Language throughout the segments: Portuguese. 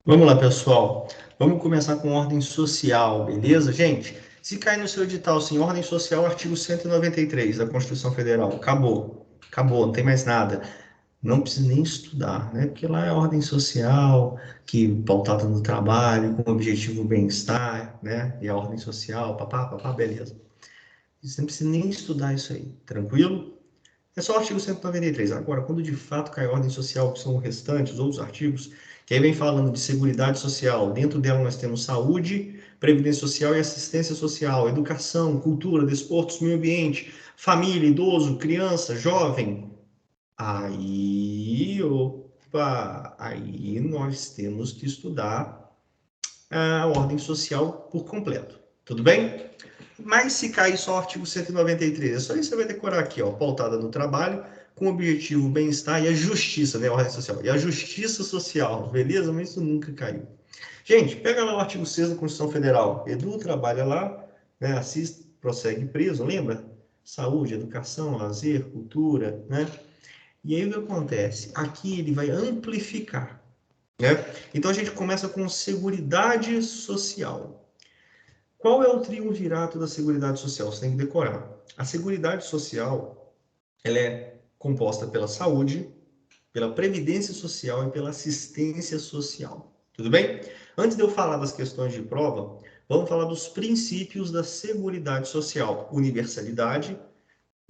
Vamos lá, pessoal. Vamos começar com ordem social, beleza? Gente, se cair no seu edital, assim, ordem social, artigo 193 da Constituição Federal. Acabou. Acabou, não tem mais nada. Não precisa nem estudar, né? Porque lá é ordem social, que pautada no trabalho, com o objetivo bem-estar, né? E a ordem social, papá, beleza. Você não precisa nem estudar isso aí, tranquilo? É só o artigo 193. Agora, quando de fato cai a ordem social, que são os restantes, os outros artigos, que aí vem falando de seguridade social, dentro dela nós temos saúde, previdência social e assistência social, educação, cultura, desportos, meio ambiente, família, idoso, criança, jovem. Aí nós temos que estudar a ordem social por completo. Tudo bem? Mas se cair só o artigo 193, é só isso que você vai decorar aqui, ó, pautada no trabalho, com o objetivo bem-estar e a justiça, né, a ordem social, e a justiça social, beleza? Mas isso nunca caiu. Gente, pega lá o artigo 6º da Constituição Federal, Edu trabalha lá, né, assiste, prossegue preso, lembra? Saúde, educação, lazer, cultura, né? E aí o que acontece? Aqui ele vai amplificar, né? Então a gente começa com seguridade social. Qual é o triunvirato da Seguridade Social? Você tem que decorar. A Seguridade Social, ela é composta pela saúde, pela previdência social e pela assistência social. Tudo bem? Antes de eu falar das questões de prova, vamos falar dos princípios da Seguridade Social: universalidade,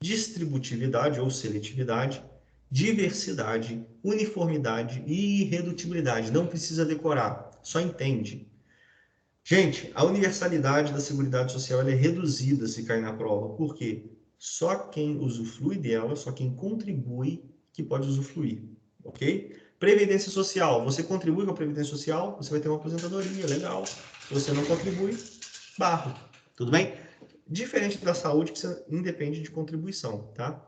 distributividade ou seletividade, diversidade, uniformidade e irredutibilidade. Não precisa decorar, só entende. Gente, a universalidade da Seguridade Social é reduzida se cair na prova. Por quê? Só quem usufrui dela, só quem contribui, que pode usufruir. Ok? Previdência Social. Você contribui com a Previdência Social, você vai ter uma aposentadoria, legal. Se você não contribui, barro. Tudo bem? Diferente da saúde, que você independe de contribuição, tá?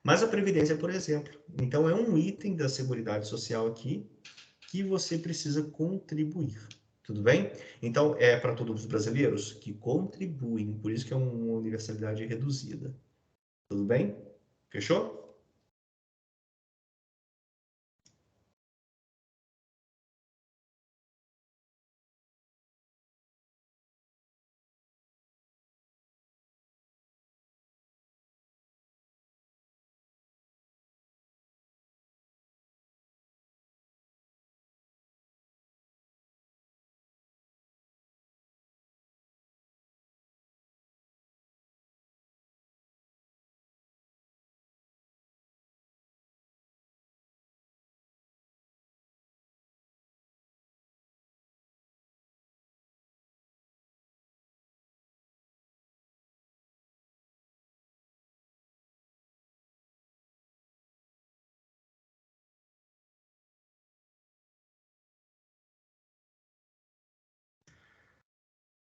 Mas a Previdência, por exemplo. Então, é um item da Seguridade Social aqui que você precisa contribuir. Tudo bem? Então, é para todos os brasileiros que contribuem, por isso que é uma universalidade reduzida. Tudo bem? Fechou?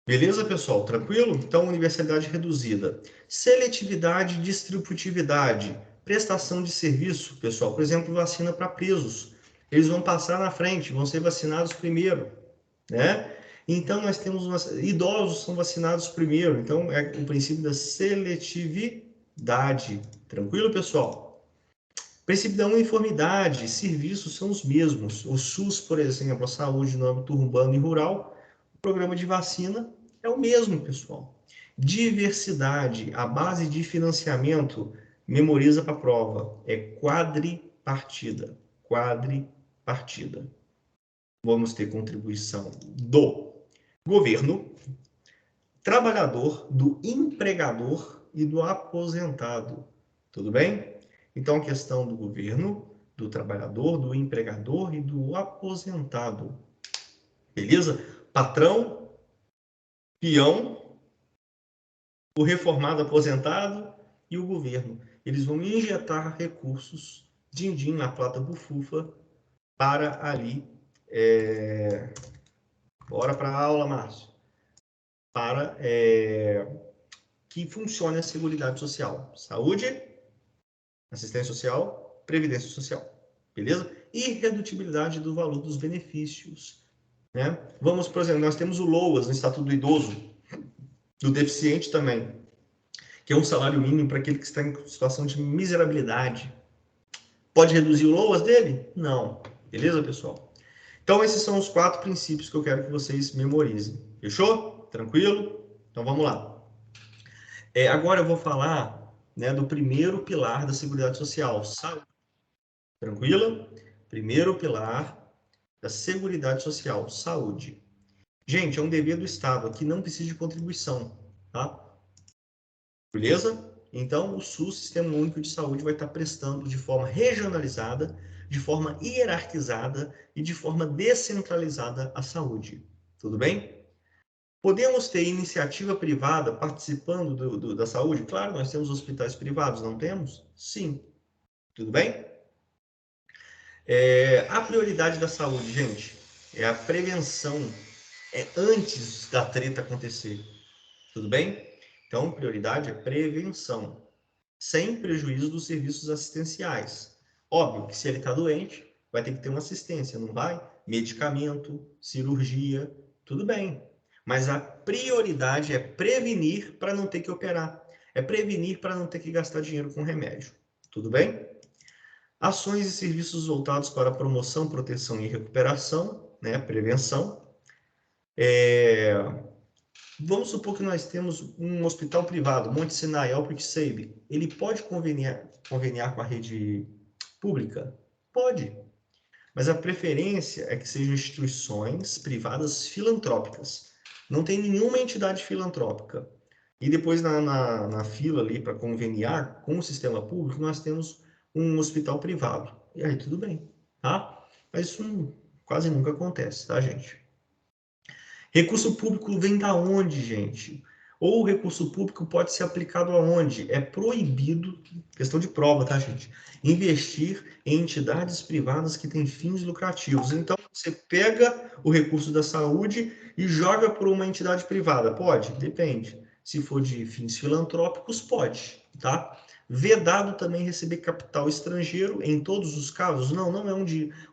Beleza, pessoal? Tranquilo? Então, universalidade reduzida. Seletividade e distributividade. Prestação de serviço, pessoal. Por exemplo, vacina para presos. Eles vão passar na frente, vão ser vacinados primeiro, né? Então, nós temos idosos são vacinados primeiro. Então, é o princípio da seletividade. Tranquilo, pessoal? Princípio da uniformidade, serviços são os mesmos. O SUS, por exemplo, a saúde no âmbito urbano e rural, o programa de vacina é o mesmo, pessoal. Diversidade, a base de financiamento, memoriza para a prova, é quadripartida. Quadripartida. Vamos ter contribuição do governo, trabalhador, do empregador e do aposentado. Tudo bem? Então, a questão do governo, do trabalhador, do empregador e do aposentado. Beleza? Patrão, peão, o reformado aposentado e o governo. Eles vão injetar recursos, din-din na plata bufufa, para ali. Bora para a aula, Márcio. Para que funcione a Seguridade Social. Saúde, assistência social, previdência social. Beleza? E redutibilidade do valor dos benefícios. Né? Vamos, por exemplo, nós temos o LOAS, no Estatuto do Idoso, do deficiente também, que é um salário mínimo para aquele que está em situação de miserabilidade. Pode reduzir o LOAS dele? Não. Beleza, pessoal? Então, esses são os 4 princípios que eu quero que vocês memorizem. Fechou? Tranquilo? Então, vamos lá. Agora eu vou falar, né, do primeiro pilar da Seguridade Social, saúde. Tranquilo? Primeiro pilar da Seguridade Social, saúde. Gente, é um dever do Estado, aqui não precisa de contribuição, tá? Beleza? Então, o SUS, Sistema Único de Saúde, vai estar prestando de forma regionalizada, de forma hierarquizada e de forma descentralizada a saúde. Tudo bem? Podemos ter iniciativa privada participando da saúde? Claro, nós temos hospitais privados, não temos? Sim. Tudo bem? A prioridade da saúde, gente, é a prevenção, antes da treta acontecer. Tudo bem? Então, prioridade é prevenção, sem prejuízo dos serviços assistenciais. Óbvio que se ele está doente, vai ter que ter uma assistência, não vai? Medicamento, cirurgia, tudo bem. Mas a prioridade é prevenir para não ter que operar. É prevenir para não ter que gastar dinheiro com remédio. Tudo bem? Ações e serviços voltados para promoção, proteção e recuperação, né? Prevenção. Vamos supor que nós temos um hospital privado, Monte Sinai, Alpert Seib. Ele pode conveniar com a rede pública? Pode. Mas a preferência é que sejam instituições privadas filantrópicas. Não tem nenhuma entidade filantrópica. E depois, na fila ali para conveniar com o sistema público, nós temos um hospital privado. E aí tudo bem, tá? Mas isso quase nunca acontece, tá, gente? Recurso público vem da onde, gente? Ou o recurso público pode ser aplicado aonde? É proibido, questão de prova, tá, gente? Investir em entidades privadas que têm fins lucrativos. Então, você pega o recurso da saúde e joga por uma entidade privada. Pode? Depende. Se for de fins filantrópicos, pode, tá? Vedado também receber capital estrangeiro em todos os casos? Não, não é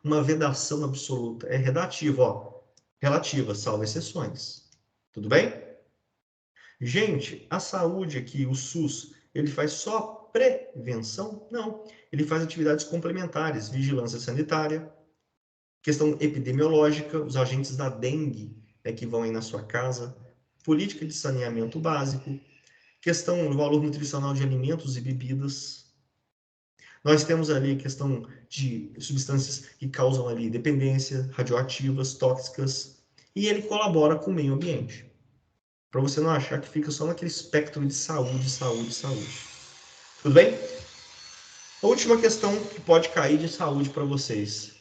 uma vedação absoluta. É redativo, ó. Relativa, salvo exceções. Tudo bem? Gente, a saúde aqui, o SUS, ele faz só prevenção? Não. Ele faz atividades complementares, vigilância sanitária, questão epidemiológica, os agentes da dengue, né, que vão aí na sua casa, política de saneamento básico, questão do valor nutricional de alimentos e bebidas. Nós temos ali questão de substâncias que causam ali dependência, radioativas, tóxicas, e ele colabora com o meio ambiente. Para você não achar que fica só naquele espectro de saúde, saúde, saúde. Tudo bem? A última questão que pode cair de saúde para vocês.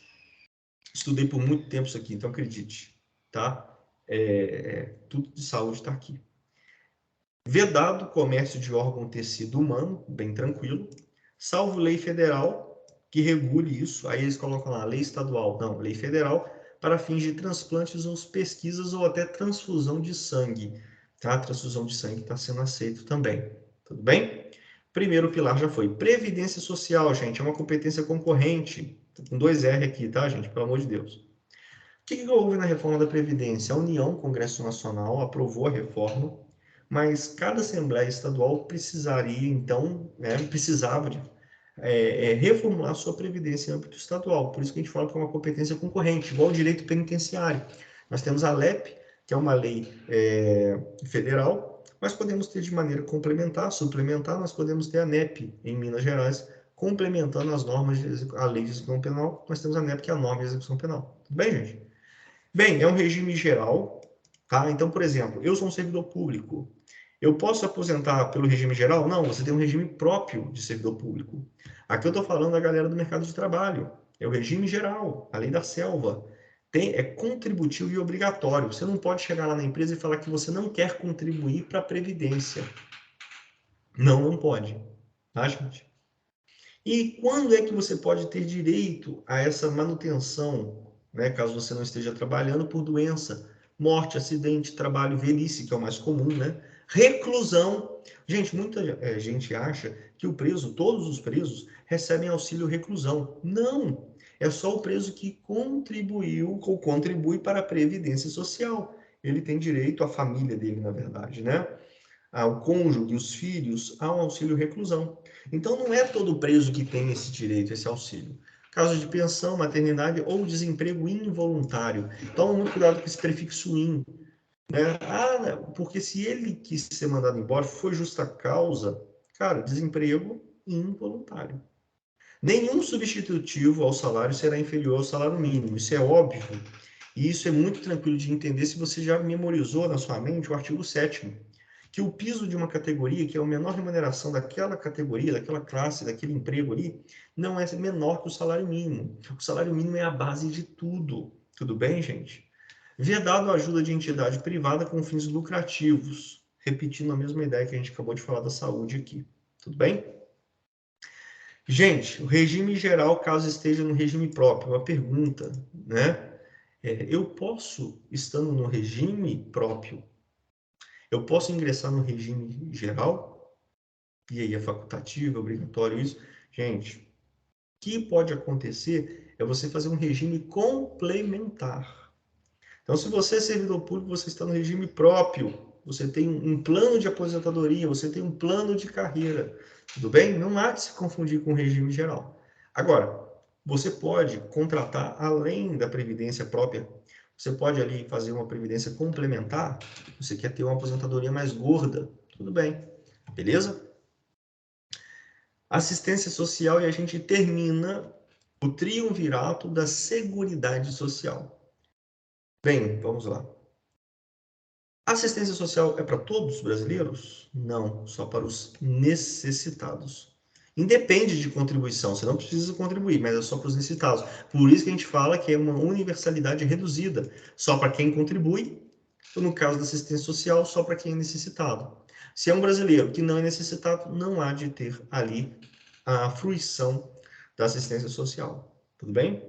Estudei por muito tempo isso aqui, então acredite, tá? Tudo de saúde está aqui. Vedado o comércio de órgão tecido humano, bem tranquilo, salvo lei federal que regule isso. Aí eles colocam lá, lei estadual, não, lei federal, para fins de transplantes ou pesquisas ou até transfusão de sangue. Tá? A transfusão de sangue está sendo aceito também. Tudo bem? Primeiro pilar já foi. Previdência social, gente, é uma competência concorrente. Com 2 R aqui, tá, gente? Pelo amor de Deus. O que houve na reforma da Previdência? A União, Congresso Nacional, aprovou a reforma, mas cada Assembleia Estadual precisaria, então, precisava de reformular sua Previdência em âmbito estadual. Por isso que a gente fala que é uma competência concorrente, igual o direito penitenciário. Nós temos a LEP, que é uma lei federal, mas podemos ter de maneira complementar, suplementar, nós podemos ter a NEP, em Minas Gerais, complementando as normas a lei de execução penal, nós temos a NEP, que é a norma de execução penal. Tudo bem, gente? Bem, é um regime geral, tá? Então, por exemplo, eu sou um servidor público. Eu posso aposentar pelo regime geral? Não, você tem um regime próprio de servidor público. Aqui eu estou falando da galera do mercado de trabalho. É o regime geral, a lei da selva. É contributivo e obrigatório. Você não pode chegar lá na empresa e falar que você não quer contribuir para a Previdência. Não, não pode. Tá, gente? E quando é que você pode ter direito a essa manutenção, né, caso você não esteja trabalhando por doença, morte, acidente, trabalho, velhice, que é o mais comum, né? Reclusão. Gente, muita gente acha que o preso, todos os presos, recebem auxílio reclusão. Não! É só o preso que contribuiu ou contribui para a Previdência Social. Ele tem direito, à família dele, na verdade, né? Ao cônjuge, os filhos, ao auxílio reclusão. Então, não é todo preso que tem esse direito, esse auxílio. Caso de pensão, maternidade ou desemprego involuntário. Toma muito cuidado com esse prefixo in, né? Ah, porque se ele quis ser mandado embora, foi justa causa, cara, desemprego involuntário. Nenhum substitutivo ao salário será inferior ao salário mínimo. Isso é óbvio. E isso é muito tranquilo de entender se você já memorizou na sua mente o artigo 7º, que o piso de uma categoria, que é a menor remuneração daquela categoria, daquela classe, daquele emprego ali, não é menor que o salário mínimo. O salário mínimo é a base de tudo. Tudo bem, gente? Vedado a ajuda de entidade privada com fins lucrativos. Repetindo a mesma ideia que a gente acabou de falar da saúde aqui. Tudo bem? Gente, o regime geral, caso esteja no regime próprio, uma pergunta, né? Eu posso, estando no regime próprio, eu posso ingressar no regime geral? E aí é facultativo, é obrigatório isso? Gente, o que pode acontecer é você fazer um regime complementar. Então, se você é servidor público, você está no regime próprio, você tem um plano de aposentadoria, você tem um plano de carreira, tudo bem? Não há de se confundir com o regime geral. Agora, você pode contratar além da previdência própria, você pode ali fazer uma previdência complementar, você quer ter uma aposentadoria mais gorda, tudo bem, beleza? Assistência social e a gente termina o triunvirato da Seguridade Social. Bem, vamos lá. A assistência social é para todos os brasileiros? Não, só para os necessitados. Independe de contribuição, você não precisa contribuir, mas é só para os necessitados. Por isso que a gente fala que é uma universalidade reduzida, só para quem contribui, ou no caso da assistência social, só para quem é necessitado. Se é um brasileiro que não é necessitado, não há de ter ali a fruição da assistência social. Tudo bem?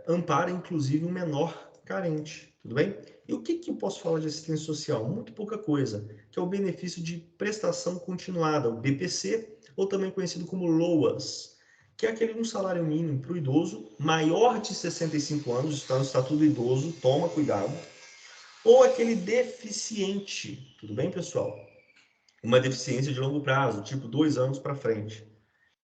Ampara, inclusive, um menor carente. Tudo bem? E o que eu posso falar de assistência social? Muito pouca coisa, que é o benefício de prestação continuada, o BPC, ou também conhecido como LOAS, que é aquele um salário mínimo para o idoso maior de 65 anos, está no Estatuto do Idoso, toma cuidado, ou aquele deficiente, tudo bem, pessoal? Uma deficiência de longo prazo, tipo 2 anos para frente.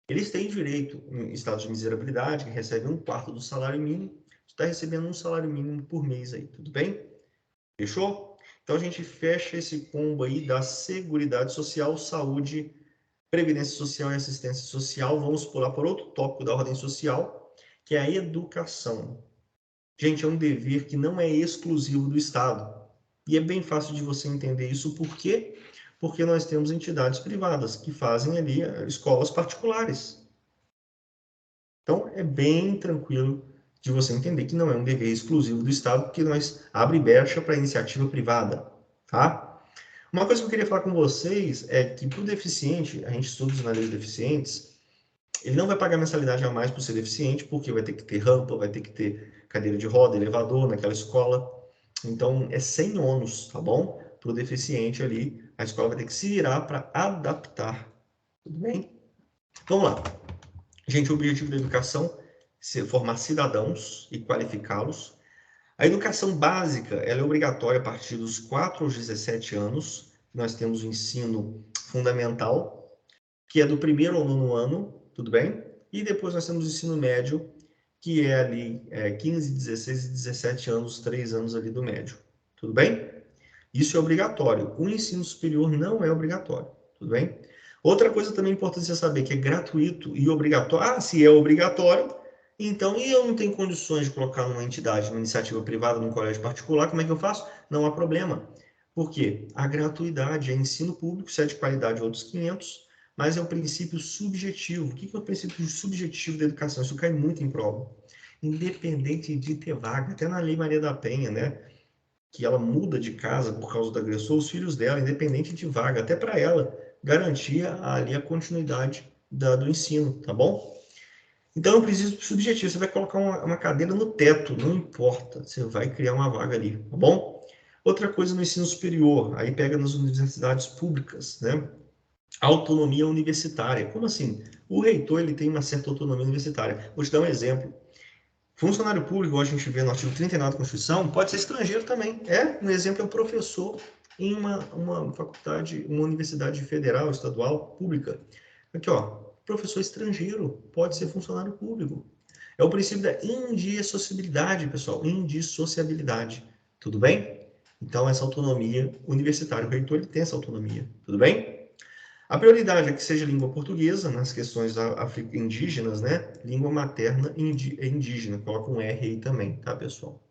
Eles têm direito, em estado de miserabilidade, que recebe 1/4 do salário mínimo, está recebendo um salário mínimo por mês aí, tudo bem? Fechou? Então a gente fecha esse combo aí da Seguridade Social, Saúde, Previdência Social e Assistência Social. Vamos pular por outro tópico da ordem social, que é a educação. Gente, é um dever que não é exclusivo do Estado. E é bem fácil de você entender isso, por quê? Porque nós temos entidades privadas que fazem ali escolas particulares. Então, é bem tranquilo de você entender que não é um dever exclusivo do Estado, porque nós abre brecha para iniciativa privada, tá? Uma coisa que eu queria falar com vocês é que para o deficiente, a gente estuda os analistas deficientes, ele não vai pagar mensalidade a mais por ser deficiente, porque vai ter que ter rampa, vai ter que ter cadeira de roda, elevador naquela escola. Então, é sem ônus, tá bom? Para o deficiente ali, a escola vai ter que se virar para adaptar, tudo bem? Vamos lá. Gente, o objetivo da educação é formar cidadãos e qualificá-los. A educação básica ela é obrigatória a partir dos 4 aos 17 anos. Nós temos o ensino fundamental, que é do 1º ao 9º ano, tudo bem? E depois nós temos o ensino médio, que é ali 15, 16 e 17 anos, 3 anos ali do médio, tudo bem? Isso é obrigatório. O ensino superior não é obrigatório, tudo bem? Outra coisa também importante você saber que é gratuito e obrigatório. Ah, se é obrigatório, então, e eu não tenho condições de colocar numa entidade, numa iniciativa privada, num colégio particular, como é que eu faço? Não há problema. Por quê? A gratuidade é ensino público, se é de qualidade outros 500, mas é o princípio subjetivo. O que é o princípio subjetivo da educação? Isso cai muito em prova. Independente de ter vaga, até na Lei Maria da Penha, né? Que ela muda de casa por causa do agressor, os filhos dela, independente de vaga, até para ela, garantia ali a continuidade do ensino, tá bom? Então, eu preciso subjetivo. Você vai colocar uma cadeira no teto, não importa. Você vai criar uma vaga ali, tá bom? Outra coisa no ensino superior, aí pega nas universidades públicas, né? Autonomia universitária. Como assim? O reitor ele tem uma certa autonomia universitária. Vou te dar um exemplo. Funcionário público, igual a gente vê no artigo 39 da Constituição, pode ser estrangeiro também. Um exemplo é o professor em uma faculdade, uma universidade federal, estadual, pública. Aqui, ó, Professor estrangeiro pode ser funcionário público. É o princípio da indissociabilidade, pessoal. Indissociabilidade. Tudo bem? Então, essa autonomia universitária. O reitor ele tem essa autonomia. Tudo bem? A prioridade é que seja língua portuguesa, nas questões indígenas, né? Língua materna indígena. Coloca um R aí também, tá, pessoal?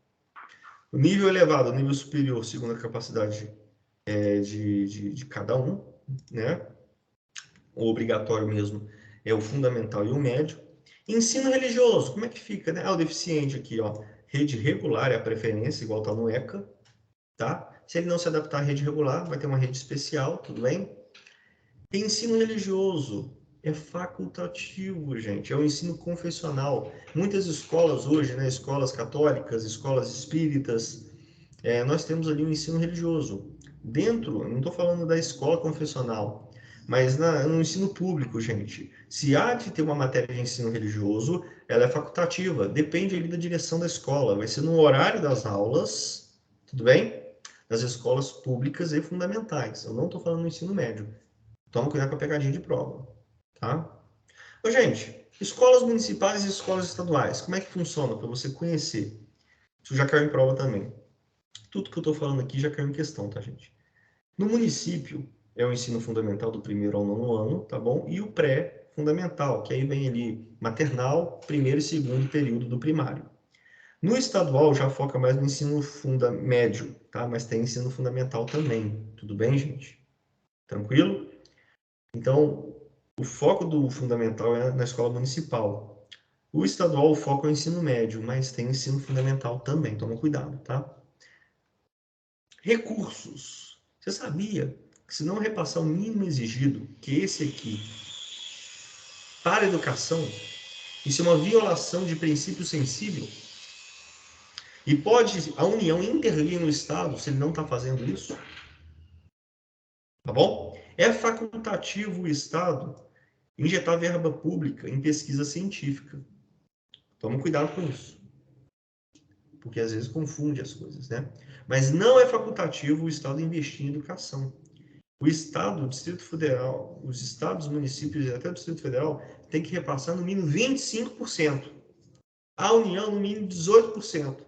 O nível elevado, o nível superior, segundo a capacidade de cada um, né? O obrigatório mesmo é o fundamental e o médio. Ensino religioso, como é que fica, né? Ah, o deficiente aqui, ó. Rede regular é a preferência, igual tá no ECA, tá? Se ele não se adaptar à rede regular, vai ter uma rede especial, tudo bem? Ensino religioso é facultativo, gente. É o ensino confessional. Muitas escolas hoje, né? Escolas católicas, escolas espíritas, nós temos ali o ensino religioso. Dentro, eu não estou falando da escola confessional, mas no ensino público, gente. Se há de ter uma matéria de ensino religioso, ela é facultativa, depende ali da direção da escola. Vai ser no horário das aulas, tudo bem? Das escolas públicas e fundamentais. Eu não estou falando no ensino médio. Toma cuidado com a pegadinha de prova, tá? Ô, gente, escolas municipais e escolas estaduais, como é que funciona para você conhecer? Isso já caiu em prova também. Tudo que eu estou falando aqui já caiu em questão, tá, gente? No município, é o ensino fundamental do primeiro ao nono ano, tá bom? E o pré-fundamental, que aí vem ali maternal, primeiro e segundo período do primário. No estadual, já foca mais no ensino médio, tá? Mas tem ensino fundamental também. Tudo bem, gente? Tranquilo? Então, o foco do fundamental é na escola municipal. O estadual, o foco é o ensino médio, mas tem ensino fundamental também. Toma cuidado, tá? Recursos. Você sabia que se não repassar o mínimo exigido, que esse aqui, para a educação, isso é uma violação de princípio sensível? E pode a União intervir no Estado se ele não está fazendo isso? Tá bom? É facultativo o Estado injetar verba pública em pesquisa científica. Toma cuidado com isso, porque às vezes confunde as coisas, né? Mas não é facultativo o Estado investir em educação. O Estado, o Distrito Federal, os estados, municípios e até o Distrito Federal tem que repassar no mínimo 25%. A União, no mínimo 18%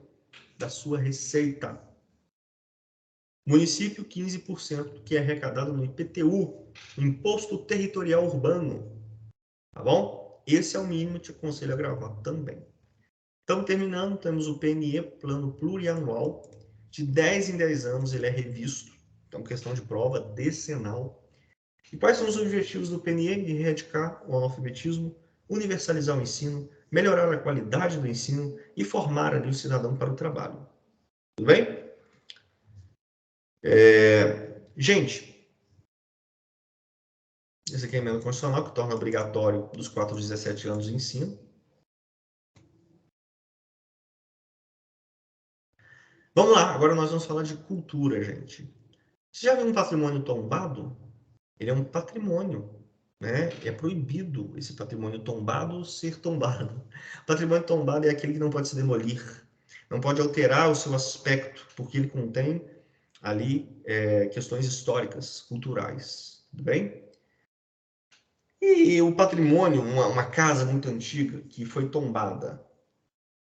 da sua receita. Município, 15%, que é arrecadado no IPTU, Imposto Territorial Urbano. Tá bom? Esse é o mínimo que te aconselho a gravar também. Estamos terminando, temos o PNE, Plano Plurianual. De 10 em 10 anos ele é revisto. Então, questão de prova decenal. E quais são os objetivos do PNE? Erradicar o analfabetismo, universalizar o ensino, melhorar a qualidade do ensino e formar ali o cidadão para o trabalho. Tudo bem? Gente, esse aqui é a emenda constitucional que torna obrigatório dos 4 aos 17 anos de ensino. Vamos lá, agora nós vamos falar de cultura, gente. Você já viu um patrimônio tombado? Ele é um patrimônio, né? É proibido esse patrimônio tombado ser tombado. O patrimônio tombado é aquele que não pode se demolir, não pode alterar o seu aspecto, porque ele contém ali questões históricas, culturais, tudo bem? E o patrimônio, uma casa muito antiga que foi tombada,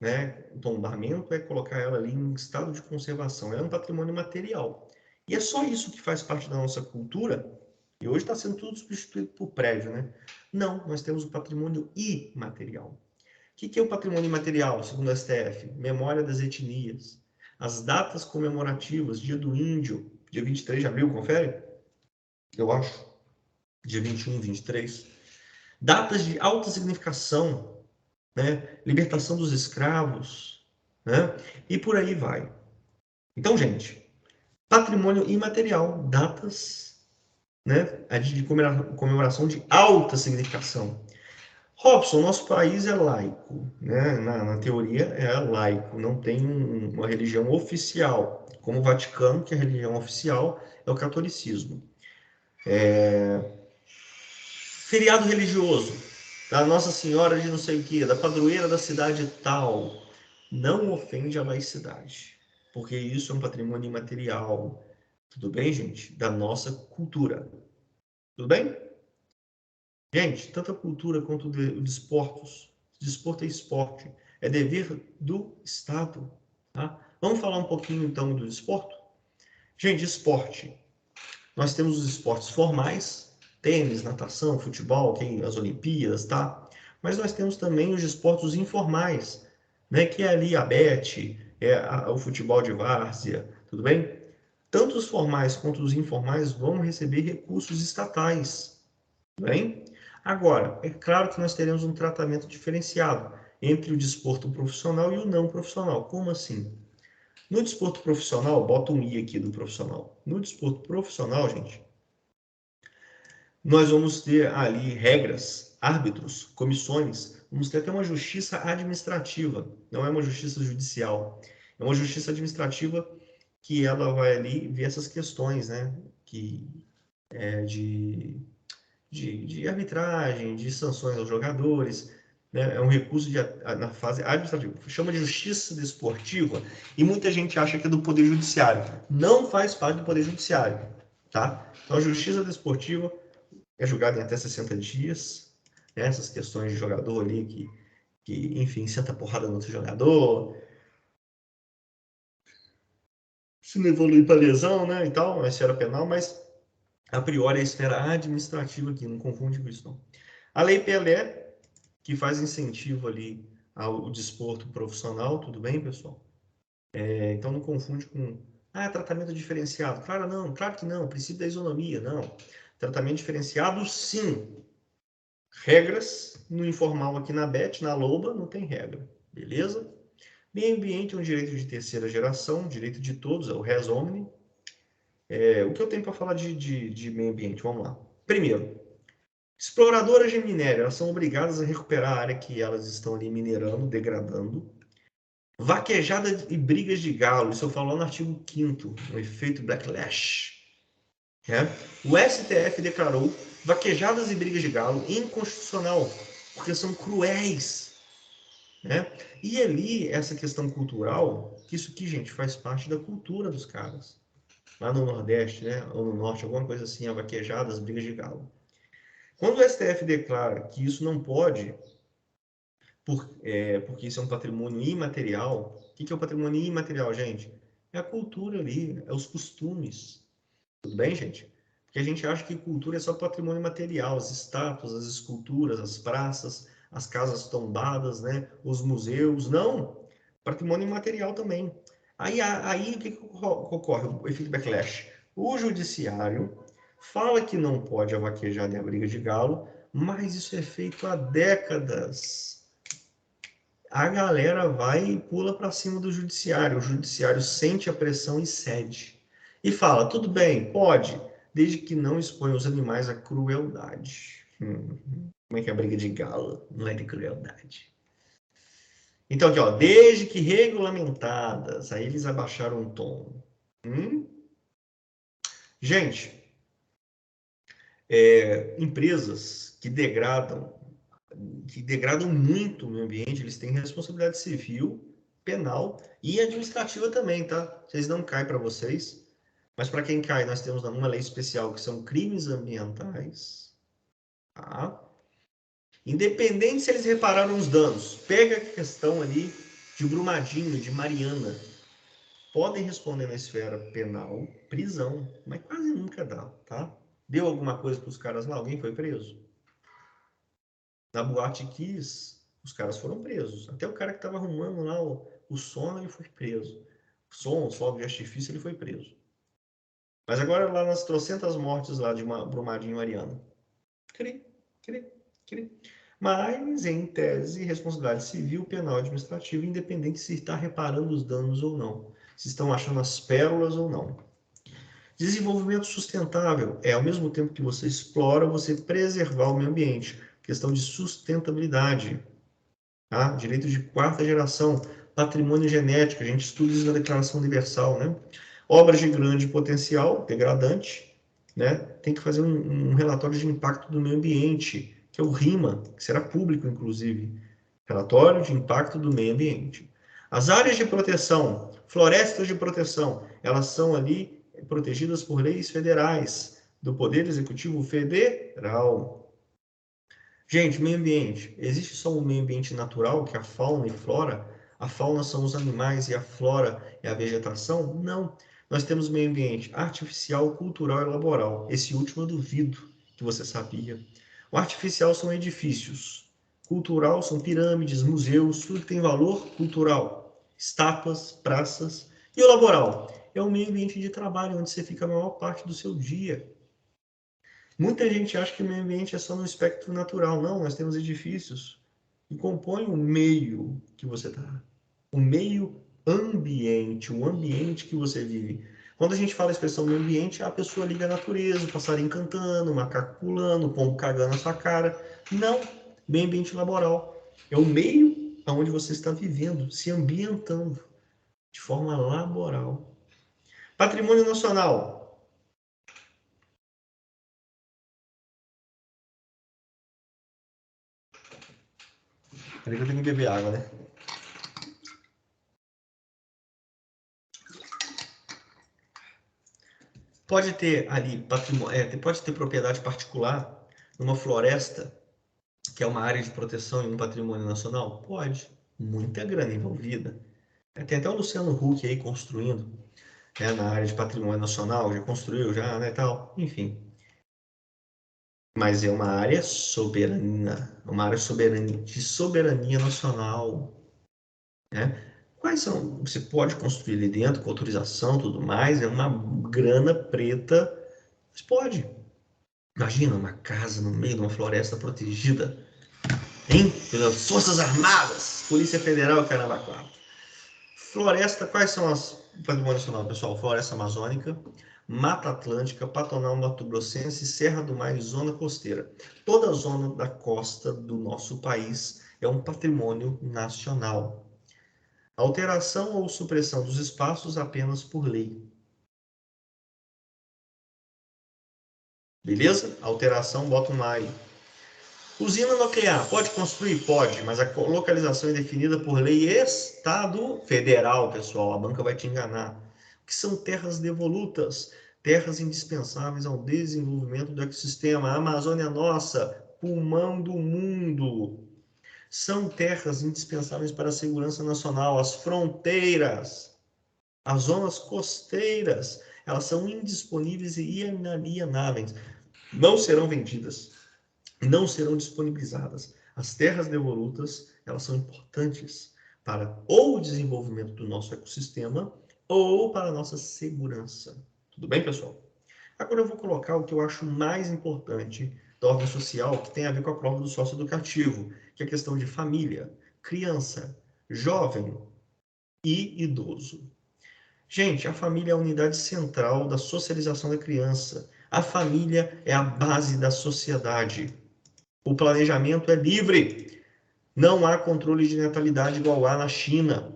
né? O tombamento é colocar ela ali em estado de conservação. Ela é um patrimônio material. E é só isso que faz parte da nossa cultura. E hoje está sendo tudo substituído por prédio, né? Não, nós temos o patrimônio imaterial. O que é o patrimônio imaterial, segundo a STF? Memória das etnias. As datas comemorativas, dia do índio, dia 23 de abril, confere? Eu acho. Dia 21, 23. Datas de alta significação, né? Libertação dos escravos, né? E por aí vai. Então, gente, patrimônio imaterial, datas, né, de comemoração de alta significação. Robson, nosso país é laico, né? Na teoria é laico, não tem uma religião oficial, como o Vaticano, que a religião oficial é o catolicismo. Feriado religioso, da Nossa Senhora de não sei o que, da padroeira da cidade tal, não ofende a laicidade, porque isso é um patrimônio imaterial, tudo bem, gente? Da nossa cultura, tudo bem? Gente, tanto a cultura quanto o desporto é esporte, é dever do Estado. Tá? Vamos falar um pouquinho, então, do desporto? Gente, esporte. Nós temos os esportes formais, tênis, natação, futebol, as Olimpíadas, tá? Mas nós temos também os esportes informais, né? Que é ali a bete, o futebol de várzea, tudo bem? Tanto os formais quanto os informais vão receber recursos estatais, tudo bem? Agora, é claro que nós teremos um tratamento diferenciado entre o desporto profissional e o não profissional. Como assim? No desporto profissional, bota um I aqui do profissional. No desporto profissional, gente, nós vamos ter ali regras, árbitros, comissões, vamos ter até uma justiça administrativa, não é uma justiça judicial, é uma justiça administrativa que ela vai ali ver essas questões, né, que é de arbitragem, de sanções aos jogadores, né, é um recurso na fase administrativa, chama de justiça desportiva, e muita gente acha que é do Poder Judiciário, não faz parte do Poder Judiciário, tá? Então, a justiça desportiva é julgado em até 60 dias, né? Essas questões de jogador ali que, enfim, senta porrada no outro jogador, se não evolui para lesão, né, e tal, na esfera penal, mas a priori é a esfera administrativa aqui, não confunde com isso não. A Lei Pelé, que faz incentivo ali ao desporto profissional, tudo bem, pessoal? Então não confunde com tratamento diferenciado. Claro, não, claro que não, princípio da isonomia, não. Tratamento diferenciado, sim. Regras, no informal aqui na BET, na LOBA, não tem regra, beleza? Meio ambiente é um direito de terceira geração, direito de todos, é o res omni. O que eu tenho para falar de meio ambiente? Vamos lá. Primeiro, exploradoras de minério, elas são obrigadas a recuperar a área que elas estão ali minerando, degradando. Vaquejada e brigas de galo, isso eu falo no artigo 5º, o efeito backlash. O STF declarou vaquejadas e brigas de galo inconstitucional, porque são cruéis. Né? E ali, essa questão cultural, que isso aqui, gente, faz parte da cultura dos caras. Lá no Nordeste, né? Ou no Norte, alguma coisa assim, a vaquejadas, brigas de galo. Quando o STF declara que isso não pode, porque isso é um patrimônio imaterial, o que é o patrimônio imaterial, gente? É a cultura ali, é os costumes. Tudo bem, gente? Porque a gente acha que cultura é só patrimônio material, as estátuas, as esculturas, as praças, as casas tombadas, né? Os museus. Não! Patrimônio imaterial também. Aí o que ocorre? O efeito backlash. O judiciário fala que não pode a vaquejada e a briga de galo, mas isso é feito há décadas. A galera vai e pula para cima do judiciário. O judiciário sente a pressão e cede. E fala, tudo bem, pode, desde que não exponha os animais à crueldade. Como é que é a briga de galo? Não é de crueldade. Então, aqui, ó, desde que regulamentadas, aí eles abaixaram o tom. Gente, empresas que degradam muito o meio ambiente, eles têm responsabilidade civil, penal e administrativa também, tá? Vocês não caem para vocês, mas para quem cai, nós temos uma lei especial que são crimes ambientais, tá? Independente se eles repararam os danos, pega a questão ali de Brumadinho, de Mariana, podem responder na esfera penal, prisão, mas quase nunca dá, tá? Deu alguma coisa para os caras lá? Alguém foi preso? Na Boate Kiss, os caras foram presos. Até o cara que estava arrumando lá o sono, ele foi preso. Som, fogo de artifício, ele foi preso. Mas agora lá nas trocentas mortes lá de Brumadinho Mariana. Cri, cri, cri. Mas, em tese, responsabilidade civil, penal e administrativa, independente se está reparando os danos ou não. Se estão achando as pérolas ou não. Desenvolvimento sustentável é, ao mesmo tempo que você explora, você preservar o meio ambiente. Questão de sustentabilidade. Tá? Direito de quarta geração, patrimônio genético, a gente estuda isso na Declaração Universal, né? Obras de grande potencial, degradante, né? Tem que fazer um relatório de impacto do meio ambiente, que é o RIMA, que será público, inclusive. Relatório de impacto do meio ambiente. As áreas de proteção, florestas de proteção, elas são ali protegidas por leis federais, do Poder Executivo Federal. Gente, meio ambiente. Existe só um meio ambiente natural, que é a fauna e flora? A fauna são os animais e a flora é a vegetação? Não. Nós temos meio ambiente artificial, cultural e laboral. Esse último eu duvido que você sabia. O artificial são edifícios. Cultural são pirâmides, museus, tudo que tem valor cultural. Estátuas, praças. E o laboral? É o meio ambiente de trabalho, onde você fica a maior parte do seu dia. Muita gente acha que o meio ambiente é só no espectro natural. Não, nós temos edifícios que compõem o meio que você está. O meio ambiente, o ambiente que você vive. Quando a gente fala a expressão meio ambiente, a pessoa liga à natureza, o passarinho cantando, o macaco pulando, o pombo cagando na sua cara. Não, meio ambiente laboral. É o meio onde você está vivendo, se ambientando de forma laboral. Patrimônio nacional. Peraí que eu tenho que beber água, né? Pode ter ali patrimônio, pode ter propriedade particular numa floresta, que é uma área de proteção e um patrimônio nacional? Pode. Muita grana envolvida. Tem até o Luciano Huck aí construindo, né, na área de patrimônio nacional, já construiu, já, né, tal. Enfim. Mas é uma área soberana, uma área soberana, de soberania nacional, né? Quais são? Você pode construir ali dentro com autorização, tudo mais, é uma grana preta, mas pode. Imagina uma casa no meio de uma floresta protegida, hein? Pelas Forças Armadas, Polícia Federal, caramba, quatro. Floresta, quais são as patrimônio nacional, pessoal? Floresta Amazônica, Mata Atlântica, Pantanal Mato Grossense, Serra do Mar e Zona Costeira. Toda a zona da costa do nosso país é um patrimônio nacional. Alteração ou supressão dos espaços apenas por lei. Beleza? Alteração, bota um aí. Usina nuclear, pode construir? Pode, mas a localização é definida por lei Estado Federal, pessoal. A banca vai te enganar. O que são terras devolutas? Terras indispensáveis ao desenvolvimento do ecossistema. A Amazônia é nossa, pulmão do mundo. São terras indispensáveis para a segurança nacional. As fronteiras, as zonas costeiras, elas são indisponíveis e inalienáveis. Não serão vendidas, não serão disponibilizadas. As terras devolutas, elas são importantes para ou o desenvolvimento do nosso ecossistema ou para a nossa segurança. Tudo bem, pessoal? Agora eu vou colocar o que eu acho mais importante da ordem social, que tem a ver com a prova do socioeducativo, que é a questão de família, criança, jovem e idoso. Gente, a família é a unidade central da socialização da criança. A família é a base da sociedade. O planejamento é livre. Não há controle de natalidade igual há na China.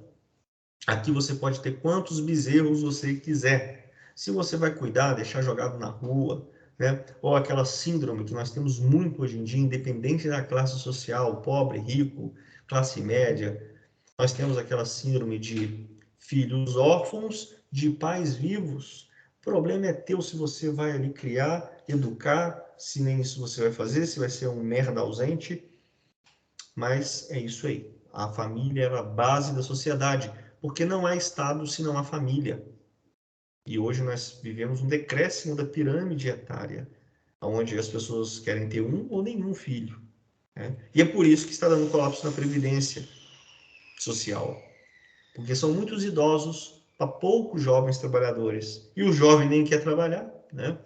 Aqui você pode ter quantos bezerros você quiser. Se você vai cuidar, deixar jogado na rua, né? Ou aquela síndrome que nós temos muito hoje em dia, independente da classe social, pobre, rico, classe média, nós temos aquela síndrome de filhos órfãos de pais vivos. O problema é teu se você vai ali criar, educar, se nem isso você vai fazer, se vai ser um merda ausente. Mas é isso aí. A família é a base da sociedade, porque não há Estado se não há família. E hoje nós vivemos um decréscimo da pirâmide etária, onde as pessoas querem ter um ou nenhum filho, né? E é por isso que está dando colapso na previdência social, porque são muitos idosos para poucos jovens trabalhadores. E o jovem nem quer trabalhar, né?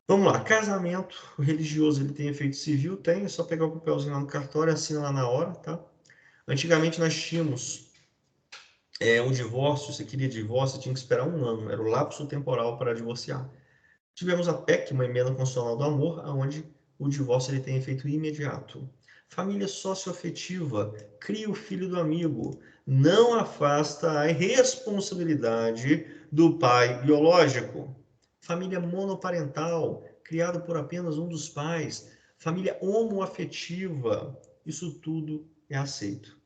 Vamos lá, casamento religioso, ele tem efeito civil? Tem, é só pegar o papelzinho lá no cartório, assina lá na hora, tá? Antigamente nós tínhamos um divórcio, você queria divórcio, tinha que esperar um ano, era o lapso temporal para divorciar. Tivemos a PEC, uma emenda constitucional do amor, onde o divórcio ele tem efeito imediato. Família socioafetiva, cria o filho do amigo, não afasta a responsabilidade do pai biológico. Família monoparental, criada por apenas um dos pais. Família homoafetiva, isso tudo é aceito.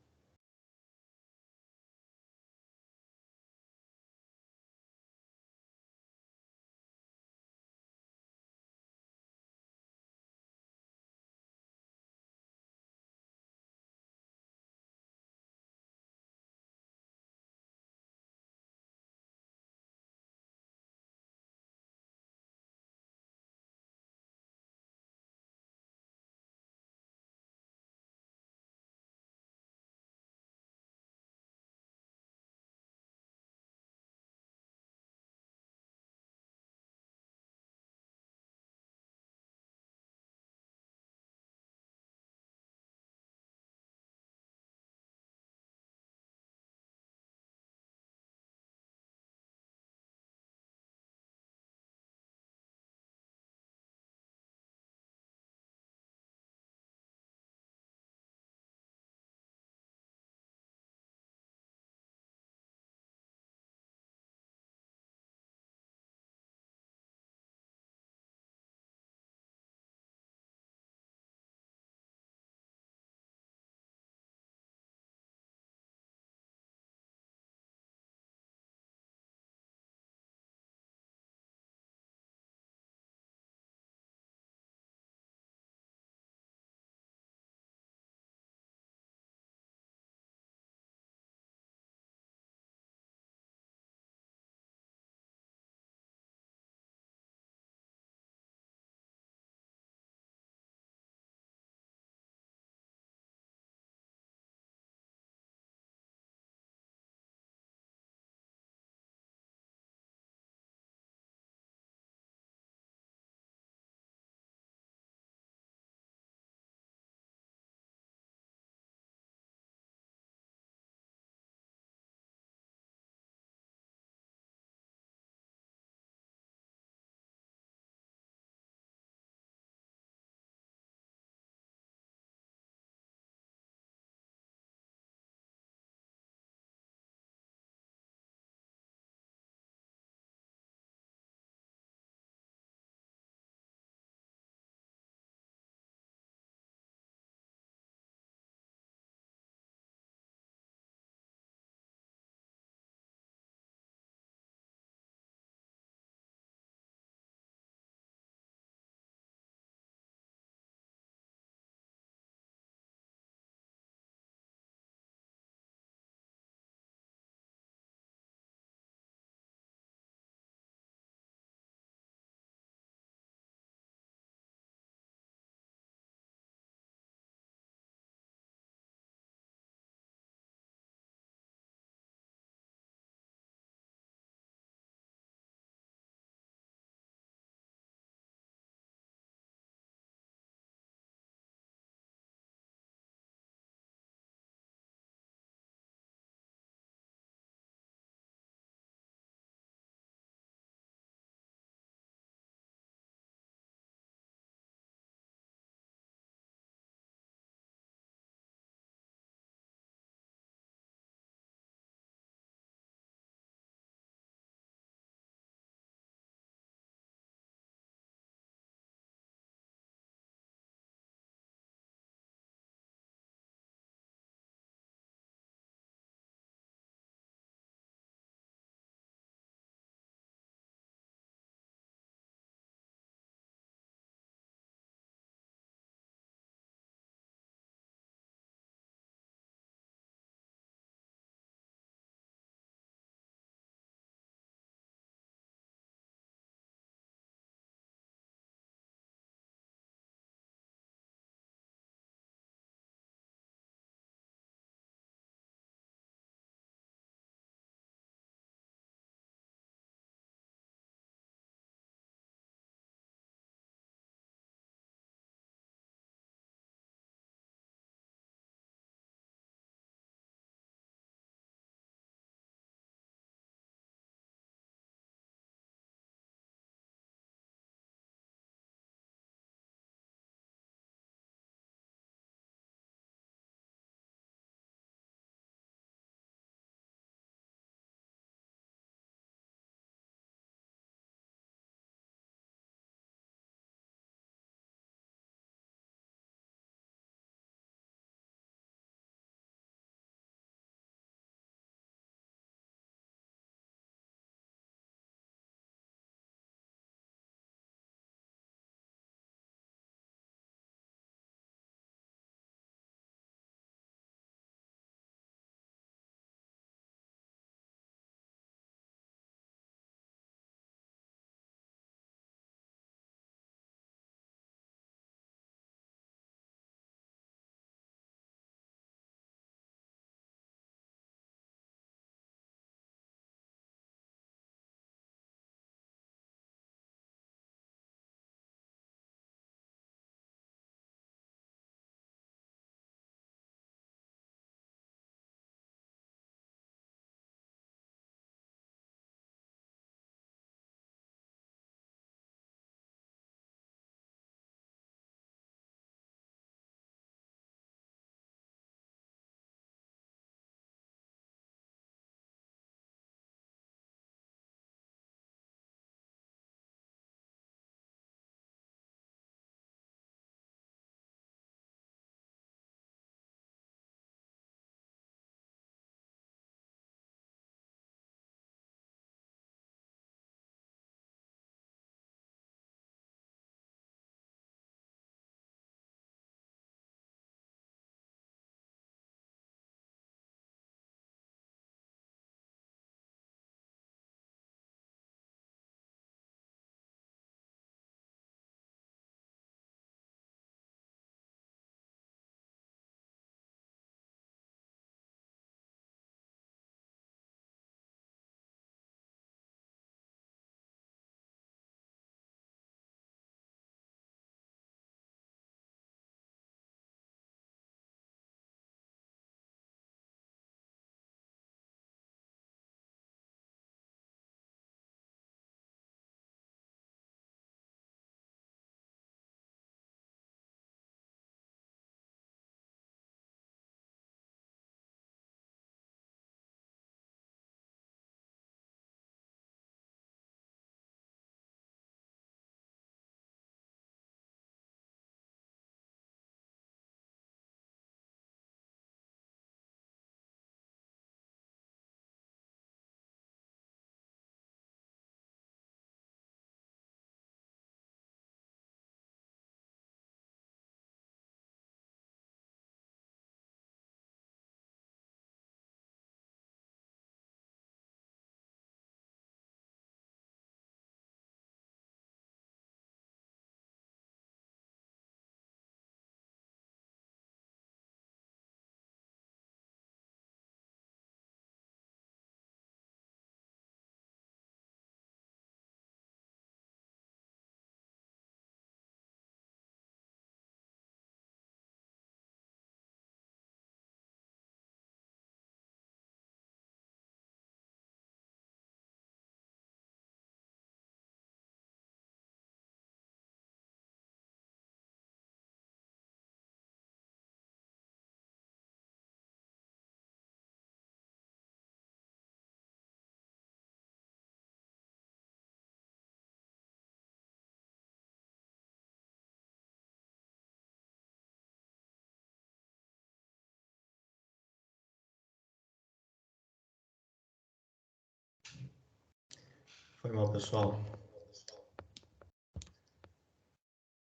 Foi mal, pessoal.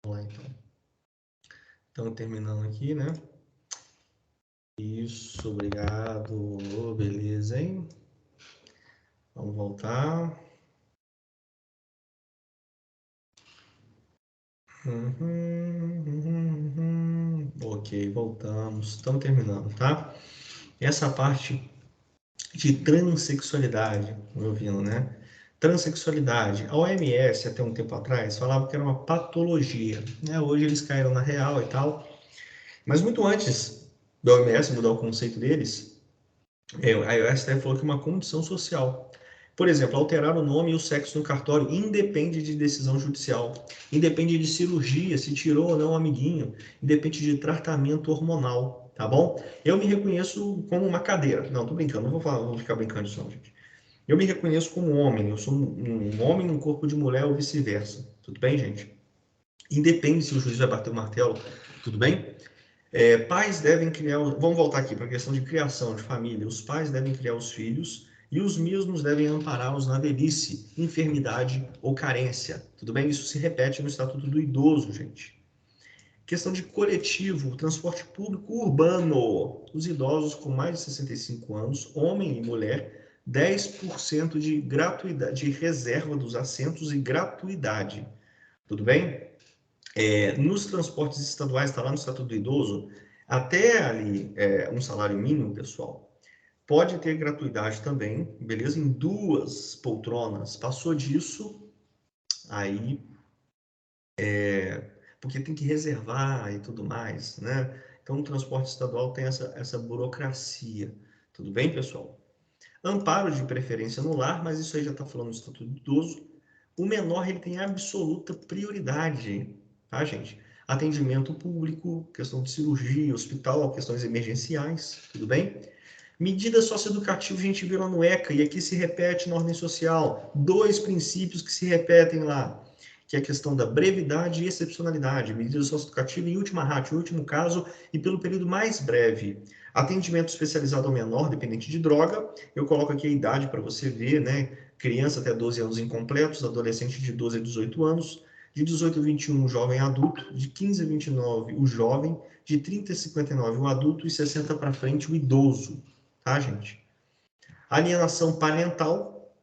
Vamos lá, então. Estamos terminando aqui, né? Isso, obrigado. Beleza, hein? Vamos voltar. Ok, voltamos. Estamos terminando, tá? Essa parte de transexualidade, me ouvindo, né? Transexualidade. A OMS, até um tempo atrás, falava que era uma patologia, né? Hoje eles caíram na real e tal. Mas muito antes da OMS mudar o conceito deles, a STF falou que é uma condição social. Por exemplo, alterar o nome e o sexo no cartório independe de decisão judicial, independe de cirurgia, se tirou ou não o amiguinho, independe de tratamento hormonal, tá bom? Eu me reconheço como uma cadeira. Não, tô brincando, não vou falar, não vou ficar brincando disso não, gente. Eu me reconheço como homem, eu sou um homem num corpo de mulher ou vice-versa. Tudo bem, gente? Independe se o juiz vai bater o martelo, tudo bem? Pais devem criar. Vamos voltar aqui para a questão de criação de família. Os pais devem criar os filhos e os mesmos devem ampará-los na velhice, enfermidade ou carência. Tudo bem? Isso se repete no Estatuto do Idoso, gente. Questão de coletivo, transporte público urbano. Os idosos com mais de 65 anos, homem e mulher, 10% de gratuidade, de reserva dos assentos e gratuidade. Tudo bem? Nos transportes estaduais, está lá no Estatuto do Idoso, até ali um salário mínimo, pessoal, pode ter gratuidade também, beleza? Em 2 poltronas. Passou disso, aí porque tem que reservar e tudo mais, né? Então, o transporte estadual tem essa burocracia. Tudo bem, pessoal? Amparo de preferência no lar, mas isso aí já está falando do Estatuto do Idoso. O menor ele tem absoluta prioridade, tá, gente? Atendimento público, questão de cirurgia, hospital, questões emergenciais, tudo bem? Medida socioeducativa, a gente viu lá no ECA, e aqui se repete na ordem social, 2 princípios que se repetem lá, que é a questão da brevidade e excepcionalidade, medida socioeducativa em última ratio, em último caso, e pelo período mais breve. Atendimento especializado ao menor, dependente de droga, eu coloco aqui a idade para você ver, né? Criança até 12 anos incompletos, adolescente de 12 a 18 anos, de 18 a 21 o jovem adulto, de 15 a 29 o jovem, de 30 a 59 o adulto e 60 para frente o idoso, tá, gente? Alienação parental,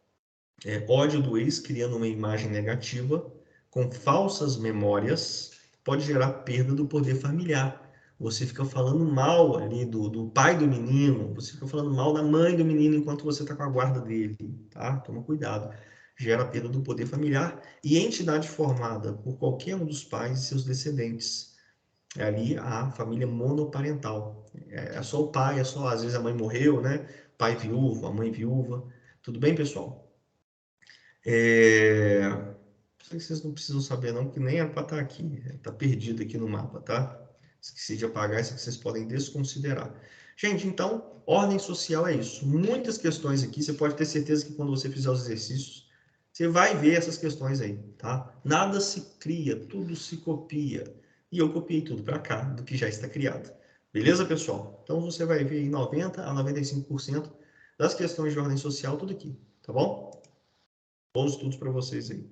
ódio do ex, criando uma imagem negativa, com falsas memórias, pode gerar perda do poder familiar. Você fica falando mal ali do pai do menino, você fica falando mal da mãe do menino enquanto você está com a guarda dele, tá? Toma cuidado. Gera perda do poder familiar e entidade formada por qualquer um dos pais e seus descendentes. É ali a família monoparental. É só o pai, às vezes a mãe morreu, né? Pai viúvo, a mãe viúva. Tudo bem, pessoal? Vocês não precisam saber não, que nem era para estar aqui. Está perdido aqui no mapa, tá? Esqueci de apagar, isso que vocês podem desconsiderar. Gente, então, ordem social é isso. Muitas questões aqui, você pode ter certeza que quando você fizer os exercícios, você vai ver essas questões aí, tá? Nada se cria, tudo se copia. E eu copiei tudo para cá, do que já está criado. Beleza, pessoal? Então, você vai ver aí 90 a 95% das questões de ordem social, tudo aqui, tá bom? Bons estudos para vocês aí.